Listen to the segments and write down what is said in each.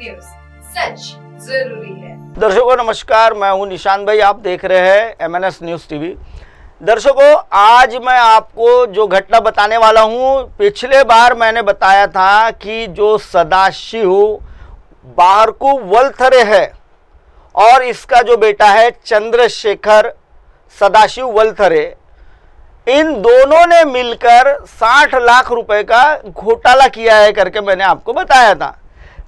News, सच जरूरी है। दर्शकों नमस्कार, मैं हूं निशान भाई, आप देख रहे हैं एमएनएस न्यूज टीवी। दर्शकों, आज मैं आपको जो घटना बताने वाला हूं, पिछले बार मैंने बताया था कि जो सदाशिव बारकू वलथरे है और इसका जो बेटा है चंद्रशेखर सदाशिव वलथरे, इन दोनों ने मिलकर 60 लाख रुपए का घोटाला किया है करके मैंने आपको बताया था।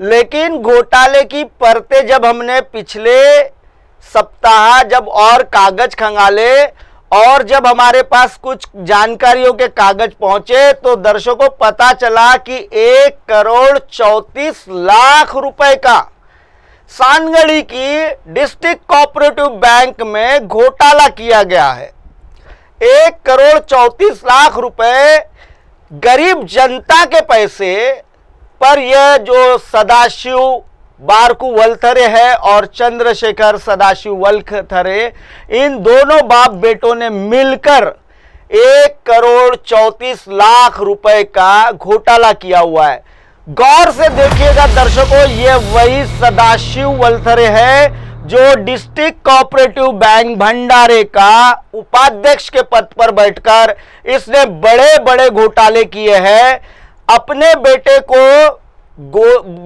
लेकिन घोटाले की परतें जब हमने पिछले सप्ताह जब और कागज खंगाले और जब हमारे पास कुछ जानकारियों के कागज पहुंचे तो दर्शकों पता चला कि 1,34,00,000 रुपए का सानगढ़ी की डिस्ट्रिक्ट कोऑपरेटिव बैंक में घोटाला किया गया है। 1,34,00,000 रुपए गरीब जनता के पैसे पर यह जो सदाशिव बारकू वलथरे है और चंद्रशेखर सदाशिव वलथरे, इन दोनों बाप बेटों ने मिलकर 1,34,00,000 रुपए का घोटाला किया हुआ है। गौर से देखिएगा दर्शकों, ये वही सदाशिव वलथरे है जो डिस्ट्रिक्ट कोऑपरेटिव बैंक भंडारे का उपाध्यक्ष के पद पर बैठकर इसने बड़े बड़े घोटाले किए हैं। अपने बेटे को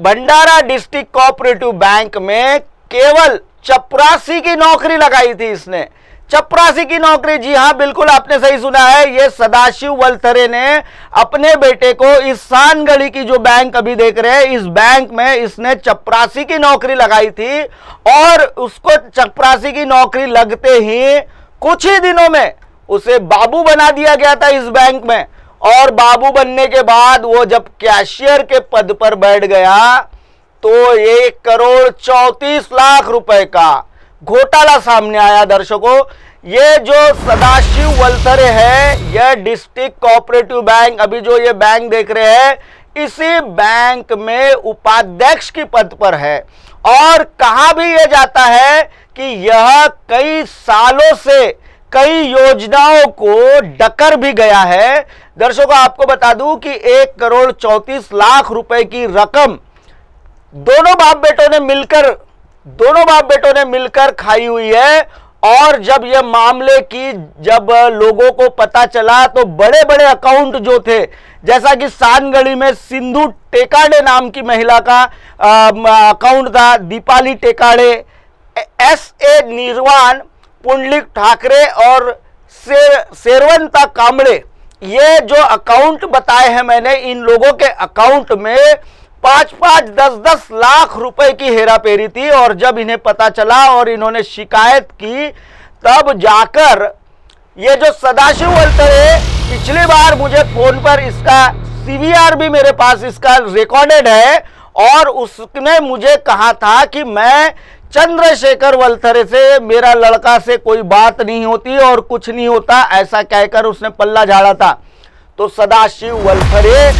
भंडारा डिस्ट्रिक्ट कोऑपरेटिव बैंक में केवल चपरासी की नौकरी लगाई थी इसने। चपरासी की नौकरी, जी हां बिल्कुल आपने सही सुना है। ये सदाशिव वलथरे ने अपने बेटे को इस सानगढ़ी की जो बैंक अभी देख रहे हैं, इस बैंक में इसने चपरासी की नौकरी लगाई थी और उसको चपरासी की नौकरी लगते ही कुछ ही दिनों में उसे बाबू बना दिया गया था इस बैंक में। और बाबू बनने के बाद वो जब कैशियर के पद पर बैठ गया तो 1,34,00,000 रुपए का घोटाला सामने आया। दर्शकों, ये जो सदाशिव वलथरे है, यह डिस्ट्रिक्ट कोऑपरेटिव बैंक, अभी जो ये बैंक देख रहे हैं, इसी बैंक में उपाध्यक्ष के पद पर है। और कहा भी यह जाता है कि यह कई सालों से कई योजनाओं को डकर भी गया है। दर्शकों, आपको बता दूं कि 1,34,00,000 रुपए की रकम दोनों बाप बेटों ने मिलकर खाई हुई है। और जब यह मामले की जब लोगों को पता चला तो बड़े बड़े अकाउंट जो थे, जैसा कि सानगढ़ी में सिंधु टेकाड़े नाम की महिला का अकाउंट था, दीपाली टेकाड़े, SA निर्वाण, पुंडलिक ठाकरे और शेरवंता कांबड़े, ये जो अकाउंट बताए हैं मैंने, इन लोगों के अकाउंट में 5-5, 10-10 लाख रुपए की हेराफेरी थी। और जब इन्हें पता चला और इन्होंने शिकायत की, तब जाकर ये जो सदाशिव वलथरे, पिछली बार मुझे फोन पर इसका CVR भी मेरे पास इसका रिकॉर्डेड है और उसने मुझे कहा था कि मैं चंद्रशेखर वलथरे से, मेरा लड़का से कोई बात नहीं होती और कुछ नहीं होता, ऐसा कहकर उसने पल्ला झाड़ा था। तो सदाशिव वलथरे,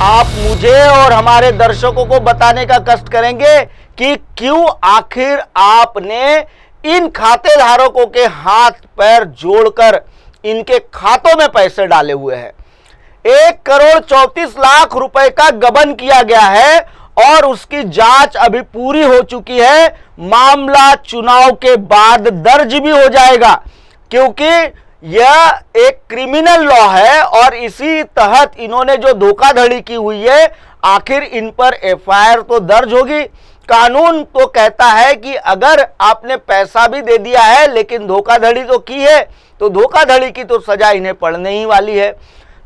आप मुझे और हमारे दर्शकों को बताने का कष्ट करेंगे कि क्यों आखिर आपने इन खाते धारकों के हाथ पैर जोड़कर इनके खातों में पैसे डाले हुए हैं। 1,34,00,000 रुपए का गबन किया गया है और उसकी जांच अभी पूरी हो चुकी है। मामला चुनाव के बाद दर्ज भी हो जाएगा, क्योंकि यह एक क्रिमिनल लॉ है और इसी तहत इन्होंने जो धोखाधड़ी की हुई है, आखिर इन पर FIR तो दर्ज होगी। कानून तो कहता है कि अगर आपने पैसा भी दे दिया है लेकिन धोखाधड़ी तो की है, तो धोखाधड़ी की तो सजा इन्हें पड़ने ही वाली है।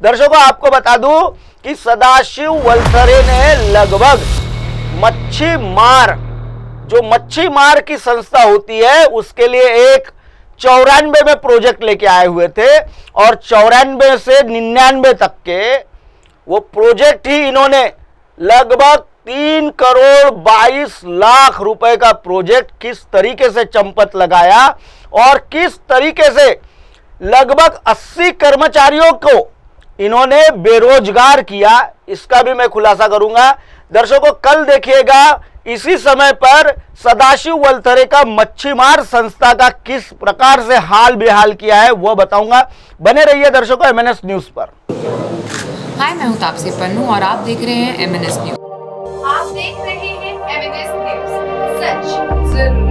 दर्शकों, आपको बता दूं कि सदाशिव वलथरे ने लगभग मच्छी मार की संस्था होती है, उसके लिए एक 94 में प्रोजेक्ट लेके आए हुए थे और 94 से 99 तक के वो प्रोजेक्ट ही इन्होंने लगभग 3,22,00,000 रुपए का प्रोजेक्ट किस तरीके से चंपत लगाया और किस तरीके से लगभग 80 कर्मचारियों को इन्होंने बेरोजगार किया, इसका भी मैं खुलासा करूंगा। दर्शकों, कल देखिएगा इसी समय पर सदाशिव वलथरे का मच्छीमार संस्था का किस प्रकार से हाल बेहाल किया है वो बताऊंगा। बने रहिए दर्शकों MNS न्यूज पर। हाय, मैं हूं तापसी पन्नू और आप देख रहे हैं MNS न्यूज। आप देख रहे हैं एमएनएस न्यूज, सच जरूरी